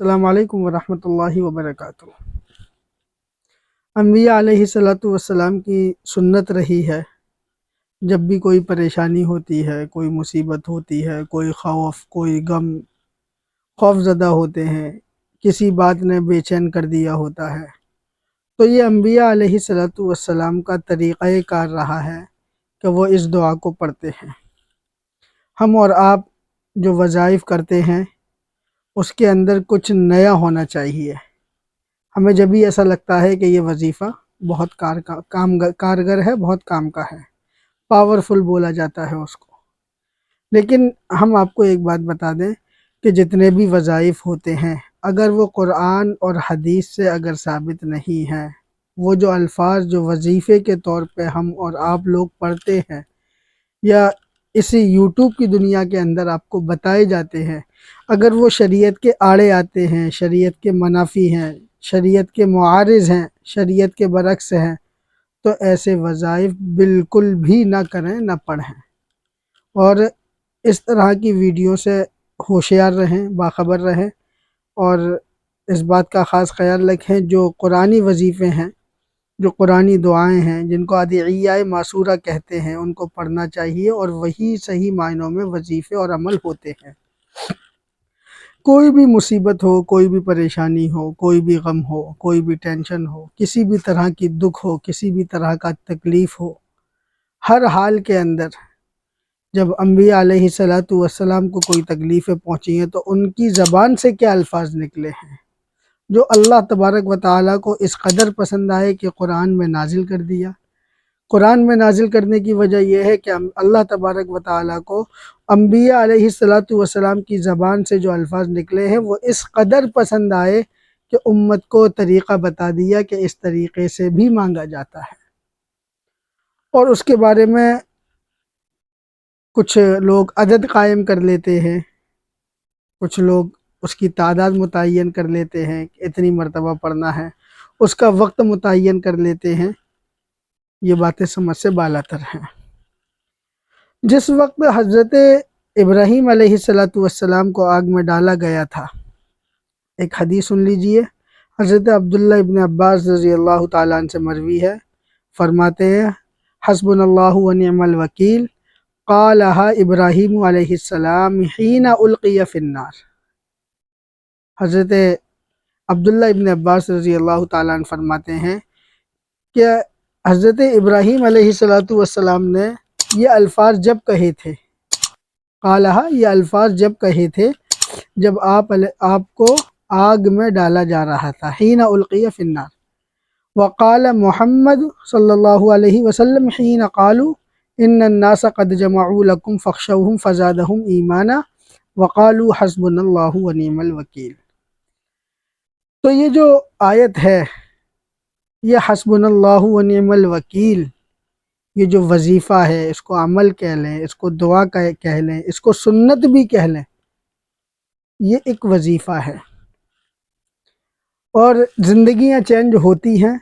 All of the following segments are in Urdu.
السلام علیکم ورحمۃ اللہ وبرکاتہ۔ انبیاء علیہ السلام کی سنت رہی ہے، جب بھی کوئی پریشانی ہوتی ہے، کوئی مصیبت ہوتی ہے، کوئی خوف، کوئی غم، خوف زدہ ہوتے ہیں، کسی بات نے بے چین کر دیا ہوتا ہے، تو یہ انبیاء علیہ السلام کا طریقہ کار رہا ہے کہ وہ اس دعا کو پڑھتے ہیں۔ ہم اور آپ جو وظائف کرتے ہیں اس کے اندر کچھ نیا ہونا چاہیے۔ ہمیں جب بھی ایسا لگتا ہے کہ یہ وظیفہ بہت کارگر ہے، بہت کام کا ہے، پاورفل بولا جاتا ہے اس کو، لیکن ہم آپ کو ایک بات بتا دیں کہ جتنے بھی وظائف ہوتے ہیں اگر وہ قرآن اور حدیث سے اگر ثابت نہیں ہیں، وہ جو الفاظ جو وظیفے کے طور پہ ہم اور آپ لوگ پڑھتے ہیں یا اسی یوٹیوب کی دنیا کے اندر آپ کو بتائے جاتے ہیں، اگر وہ شریعت کے آڑے آتے ہیں، شریعت کے منافی ہیں، شریعت کے معارض ہیں، شریعت کے برعکس ہیں، تو ایسے وظائف بالکل بھی نہ کریں، نہ پڑھیں، اور اس طرح کی ویڈیو سے ہوشیار رہیں، باخبر رہیں، اور اس بات کا خاص خیال رکھیں جو قرآنی وظیفے ہیں، جو قرآنی دعائیں ہیں، جن کو ادعیہ معصورہ کہتے ہیں، ان کو پڑھنا چاہیے، اور وہی صحیح معنوں میں وظیفے اور عمل ہوتے ہیں۔ کوئی بھی مصیبت ہو، کوئی بھی پریشانی ہو، کوئی بھی غم ہو، کوئی بھی ٹینشن ہو، کسی بھی طرح کی دکھ ہو، کسی بھی طرح کا تکلیف ہو، ہر حال کے اندر جب انبیاء علیہ السلام کو کوئی تکلیفیں پہنچی ہیں تو ان کی زبان سے کیا الفاظ نکلے ہیں جو اللہ تبارک و تعالیٰ کو اس قدر پسند آئے کہ قرآن میں نازل کر دیا۔ قرآن میں نازل کرنے کی وجہ یہ ہے کہ اللہ تبارک و تعالیٰ کو انبیاء علیہ السلام کی زبان سے جو الفاظ نکلے ہیں وہ اس قدر پسند آئے کہ امت کو طریقہ بتا دیا کہ اس طریقے سے بھی مانگا جاتا ہے، اور اس کے بارے میں کچھ لوگ عدد قائم کر لیتے ہیں، کچھ لوگ اس کی تعداد متعین کر لیتے ہیں کہ اتنی مرتبہ پڑھنا ہے، اس کا وقت متعین کر لیتے ہیں۔ یہ باتیں سمجھ سے بالاتر ہیں۔ جس وقت حضرت ابراہیم علیہ السلام کو آگ میں ڈالا گیا تھا، ایک حدیث سن لیجئے، حضرت عبداللہ ابن عباس رضی اللہ تعالیٰ عنہ سے مروی ہے، فرماتے ہیں حسبنا اللہ ونعم الوکیل قالها ابراہیم علیہ السلام حین القی فی النار۔ حضرت عبداللہ ابن عباس رضی اللہ تعالیٰ عنہ فرماتے ہیں کہ حضرت ابراہیم علیہ السلام نے یہ الفاظ جب کہے تھے، قالہا، یہ الفاظ جب کہے تھے جب آپ کو آگ میں ڈالا جا رہا تھا، حین القی فی النار، وقال محمد صلی اللہ علیہ وسلم حین قالوا ان الناس قد جمعوا لکم فاخشوہم فزادہم ایمانا وقالوا حسبنا اللہ ونعم الوکیل۔ تو یہ جو آیت ہے، یہ حسبنا اللہ ونعم الوکیل، یہ جو وظیفہ ہے، اس کو عمل کہہ لیں، اس کو دعا کہہ لیں، اس کو سنت بھی کہہ لیں، یہ ایک وظیفہ ہے، اور زندگیاں چینج ہوتی ہیں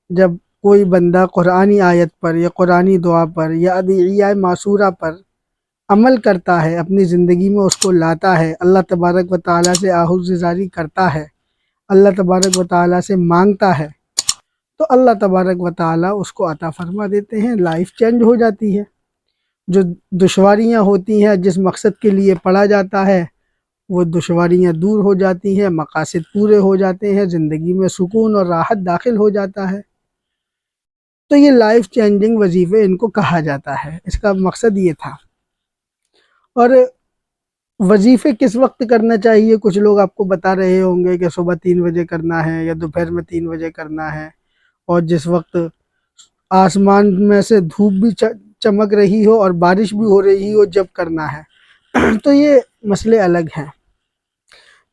جب کوئی بندہ قرآنی آیت پر یا قرآنی دعا پر یا ادعیہ معصورہ پر عمل کرتا ہے، اپنی زندگی میں اس کو لاتا ہے، اللہ تبارک و تعالیٰ سے آہوزاری کرتا ہے، اللہ تبارک و تعالیٰ سے مانگتا ہے، تو اللہ تبارک و تعالیٰ اس کو عطا فرما دیتے ہیں، لائف چینج ہو جاتی ہے۔ جو دشواریاں ہوتی ہیں، جس مقصد کے لیے پڑھا جاتا ہے، وہ دشواریاں دور ہو جاتی ہیں، مقاصد پورے ہو جاتے ہیں، زندگی میں سکون اور راحت داخل ہو جاتا ہے۔ تو یہ لائف چینجنگ وظیفے ان کو کہا جاتا ہے، اس کا مقصد یہ تھا۔ اور وظیفے کس وقت کرنا چاہیے؟ کچھ لوگ آپ کو بتا رہے ہوں گے کہ صبح 3 بجے کرنا ہے یا دوپہر میں 3 بجے کرنا ہے، اور جس وقت آسمان میں سے دھوپ بھی چمک رہی ہو اور بارش بھی ہو رہی ہو جب کرنا ہے، تو یہ مسئلے الگ ہیں۔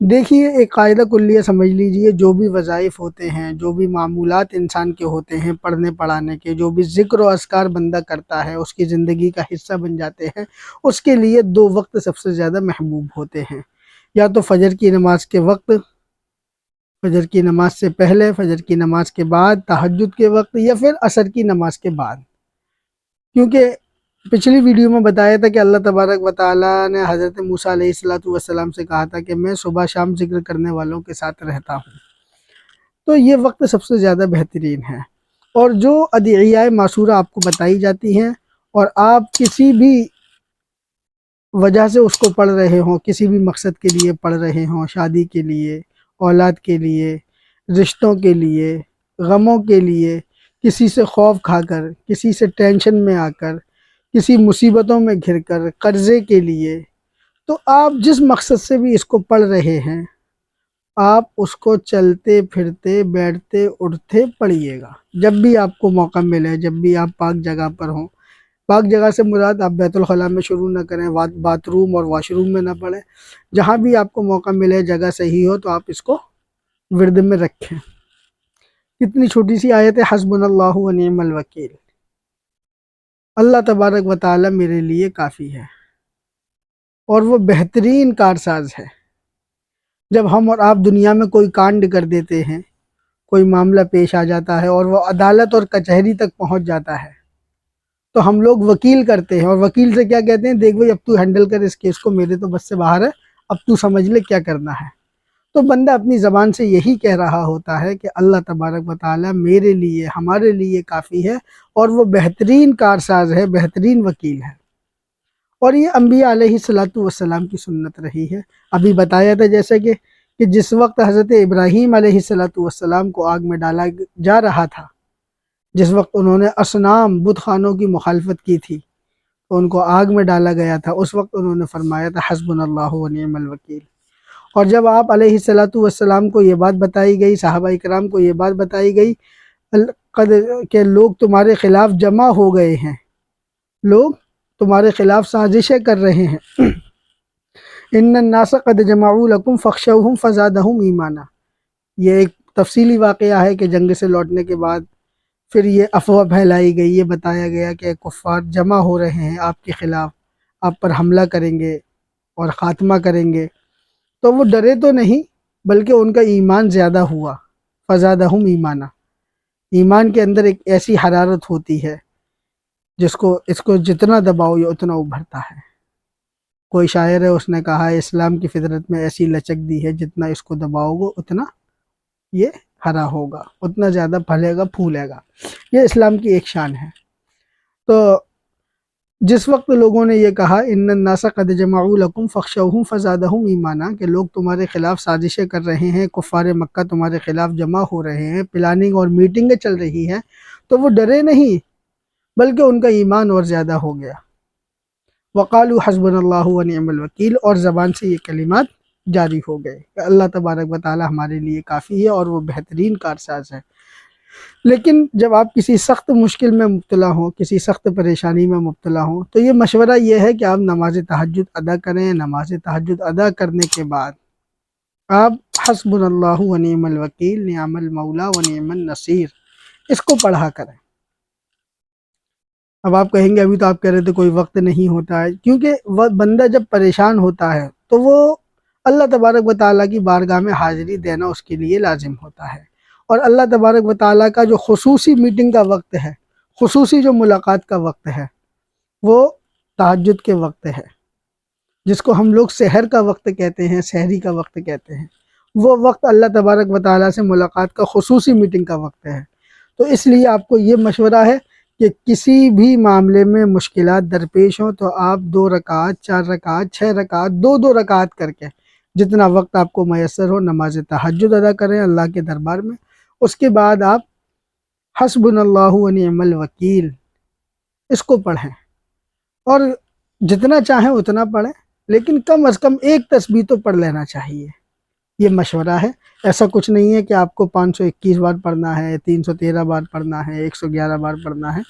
دیکھیے، ایک قاعدہ کلیہ سمجھ لیجئے، جو بھی وظائف ہوتے ہیں، جو بھی معمولات انسان کے ہوتے ہیں، پڑھنے پڑھانے کے، جو بھی ذکر و اذکار بندہ کرتا ہے، اس کی زندگی کا حصہ بن جاتے ہیں، اس کے لیے 2 وقت سب سے زیادہ محبوب ہوتے ہیں، یا تو فجر کی نماز کے وقت، فجر کی نماز سے پہلے، فجر کی نماز کے بعد، تہجد کے وقت، یا پھر عصر کی نماز کے بعد، کیونکہ پچھلی ویڈیو میں بتایا تھا کہ اللہ تبارک و تعالیٰ نے حضرت موسیٰ علیہ السلام سے کہا تھا کہ میں صبح شام ذکر کرنے والوں کے ساتھ رہتا ہوں، تو یہ وقت سب سے زیادہ بہترین ہے۔ اور جو ادعیہ معصورہ آپ کو بتائی جاتی ہیں اور آپ کسی بھی وجہ سے اس کو پڑھ رہے ہوں، کسی بھی مقصد کے لیے پڑھ رہے ہوں، شادی کے لیے، اولاد کے لیے، رشتوں کے لیے، غموں کے لیے، کسی سے خوف کھا کر، کسی سے ٹینشن میں آ کر، کسی مصیبتوں میں گھر کر، قرضے کے لیے، تو آپ جس مقصد سے بھی اس کو پڑھ رہے ہیں، آپ اس کو چلتے پھرتے بیٹھتے اٹھتے پڑھیے گا۔ جب بھی آپ کو موقع ملے، جب بھی آپ پاک جگہ پر ہوں، پاک جگہ سے مراد آپ بیت الخلاء میں شروع نہ کریں، باتھ روم اور واش روم میں نہ پڑھیں، جہاں بھی آپ کو موقع ملے، جگہ صحیح ہو تو آپ اس کو ورد میں رکھیں۔ کتنی چھوٹی سی آیت ہے، حسبنا اللہ و نعم الوکیل، اللہ تبارک و تعالی میرے لیے کافی ہے، اور وہ بہترین کارساز ہے۔ جب ہم اور آپ دنیا میں کوئی کانڈ کر دیتے ہیں، کوئی معاملہ پیش آ جاتا ہے اور وہ عدالت اور کچہری تک پہنچ جاتا ہے، تو ہم لوگ وکیل کرتے ہیں، اور وکیل سے کیا کہتے ہیں؟ دیکھ بھائی اب تو ہینڈل کر اس کیس کو، میرے تو بس سے باہر ہے، اب تو سمجھ لے کیا کرنا ہے۔ تو بندہ اپنی زبان سے یہی کہہ رہا ہوتا ہے کہ اللہ تبارک و تعالی میرے لیے، ہمارے لیے کافی ہے، اور وہ بہترین کارساز ہے، بہترین وکیل ہے۔ اور یہ انبیاء علیہ السلام کی سنت رہی ہے۔ ابھی بتایا تھا جیسے کہ جس وقت حضرت ابراہیم علیہ السلام کو آگ میں ڈالا جا رہا تھا، جس وقت انہوں نے اصنام بت خانوں کی مخالفت کی تھی، تو ان کو آگ میں ڈالا گیا تھا، اس وقت انہوں نے فرمایا تھا حسبنا اللہ و نعم الوکیل۔ اور جب آپ علیہ السلام کو یہ بات بتائی گئی، صحابہ کرام کو یہ بات بتائی گئی کہ لوگ تمہارے خلاف جمع ہو گئے ہیں، لوگ تمہارے خلاف سازشیں کر رہے ہیں، ان الناس قد جمعوا لکم فاخشوہم فزادہم ایمانا، یہ ایک تفصیلی واقعہ ہے کہ جنگ سے لوٹنے کے بعد پھر یہ افواہ پھیلائی گئی، یہ بتایا گیا کہ کفار جمع ہو رہے ہیں آپ کے خلاف، آپ پر حملہ کریں گے اور خاتمہ کریں گے، تو وہ ڈرے تو نہیں بلکہ ان کا ایمان زیادہ ہوا، فزادہم ایمانا۔ ایمان کے اندر ایک ایسی حرارت ہوتی ہے اس کو جتنا دباؤ یہ اتنا ابھرتا ہے۔ کوئی شاعر ہے، اس نے کہا ہے اسلام کی فطرت میں ایسی لچک دی ہے، جتنا اس کو دباؤ گے اتنا یہ ہرا ہوگا، اتنا زیادہ پھلے گا، پھولے گا۔ یہ اسلام کی ایک شان ہے۔ تو جس وقت لوگوں نے یہ کہا ان الناس قد جمعوا لکم فاخشوہم فزادہم ایمانا، کہ لوگ تمہارے خلاف سازشیں کر رہے ہیں، کفار مکہ تمہارے خلاف جمع ہو رہے ہیں، پلاننگ اور میٹنگیں چل رہی ہیں، تو وہ ڈرے نہیں بلکہ ان کا ایمان اور زیادہ ہو گیا۔ وقالوا حسبنا اللہ و نعم الوکیل، اور زبان سے یہ کلمات جاری ہو گئے کہ اللہ تبارک و تعالی ہمارے لیے کافی ہے اور وہ بہترین کارساز ہے۔ لیکن جب آپ کسی سخت مشکل میں مبتلا ہوں، کسی سخت پریشانی میں مبتلا ہوں، تو یہ مشورہ یہ ہے کہ آپ نماز تہجد ادا کریں۔ نماز تہجد ادا کرنے کے بعد آپ حسبنا اللہ و نعم الوکیل، نعم المولا و نعم النصیر اس کو پڑھا کریں۔ اب آپ کہیں گے ابھی تو آپ کہہ رہے تھے کوئی وقت نہیں ہوتا ہے، کیونکہ بندہ جب پریشان ہوتا ہے تو وہ اللہ تبارک و تعالیٰ کی بارگاہ میں حاضری دینا اس کے لیے لازم ہوتا ہے، اور اللہ تبارک و تعالیٰ کا جو خصوصی میٹنگ کا وقت ہے، خصوصی جو ملاقات کا وقت ہے، وہ تہجد کے وقت ہے، جس کو ہم لوگ سحر کا وقت کہتے ہیں، سحری کا وقت کہتے ہیں۔ وہ وقت اللہ تبارک و تعالیٰ سے ملاقات کا خصوصی میٹنگ کا وقت ہے۔ تو اس لیے آپ کو یہ مشورہ ہے کہ کسی بھی معاملے میں مشکلات درپیش ہوں تو آپ 2 رکعت، 4 رکعت، 6 رکعت، 2 رکعت کر کے جتنا وقت آپ کو میسر ہو نماز تہجد ادا کریں اللہ کے دربار میں۔ اس کے بعد آپ حسبنا اللہ و نعم الوکیل اس کو پڑھیں، اور جتنا چاہیں اتنا پڑھیں، لیکن کم از کم ایک تسبیح تو پڑھ لینا چاہیے۔ یہ مشورہ ہے، ایسا کچھ نہیں ہے کہ آپ کو 521 بار پڑھنا ہے، 313 بار پڑھنا ہے، 111 بار پڑھنا ہے،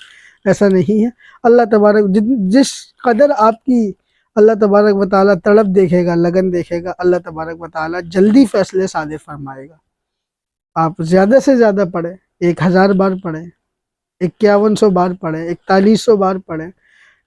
ایسا نہیں ہے۔ اللہ تبارک جس قدر آپ کی اللہ تبارک و تعالیٰ تڑپ دیکھے گا، لگن دیکھے گا، اللہ تبارک و تعالیٰ جلدی فیصلے صادر فرمائے گا۔ آپ زیادہ سے زیادہ پڑھیں، 1000 بار پڑھیں، 5100 بار پڑھیں، 4100 بار پڑھیں،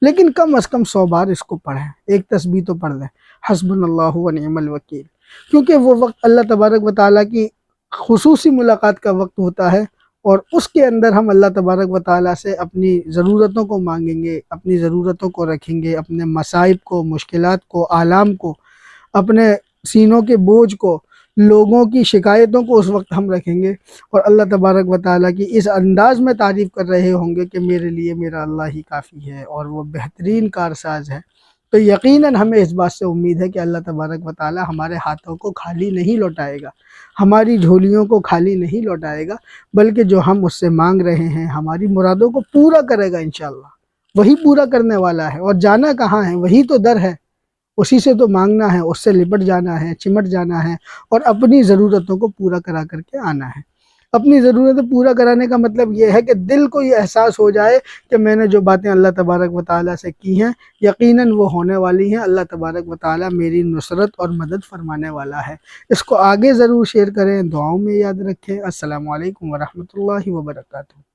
لیکن کم از کم 100 بار اس کو پڑھیں، ایک تسبیح تو پڑھ لیں، حسبنا اللہ و نعم الوکیل۔ کیونکہ وہ وقت اللہ تبارک و تعالیٰ کی خصوصی ملاقات کا وقت ہوتا ہے، اور اس کے اندر ہم اللہ تبارک و تعالیٰ سے اپنی ضرورتوں کو مانگیں گے، اپنی ضرورتوں کو رکھیں گے، اپنے مصائب کو، مشکلات کو، آلام کو، اپنے سینوں کے بوجھ کو، لوگوں کی شکایتوں کو اس وقت ہم رکھیں گے، اور اللہ تبارک و تعالیٰ کی اس انداز میں تعریف کر رہے ہوں گے کہ میرے لیے میرا اللہ ہی کافی ہے اور وہ بہترین کارساز ہے۔ تو یقیناً ہمیں اس بات سے امید ہے کہ اللہ تبارک و تعالیٰ ہمارے ہاتھوں کو خالی نہیں لوٹائے گا، ہماری جھولیوں کو خالی نہیں لوٹائے گا، بلکہ جو ہم اس سے مانگ رہے ہیں ہماری مرادوں کو پورا کرے گا انشاءاللہ۔ وہی پورا کرنے والا ہے، اور جانا کہاں ہے؟ وہی تو در ہے، اسی سے تو مانگنا ہے، اس سے لپٹ جانا ہے، چمٹ جانا ہے، اور اپنی ضرورتوں کو پورا کرا کر کے آنا ہے۔ اپنی ضرورتیں پورا کرانے کا مطلب یہ ہے کہ دل کو یہ احساس ہو جائے کہ میں نے جو باتیں اللہ تبارک و تعالیٰ سے کی ہیں یقیناً وہ ہونے والی ہیں، اللہ تبارک و تعالیٰ میری نصرت اور مدد فرمانے والا ہے۔ اس کو آگے ضرور شیئر کریں، دعاؤں میں یاد رکھیں۔ السلام علیکم ورحمۃ اللہ وبرکاتہ۔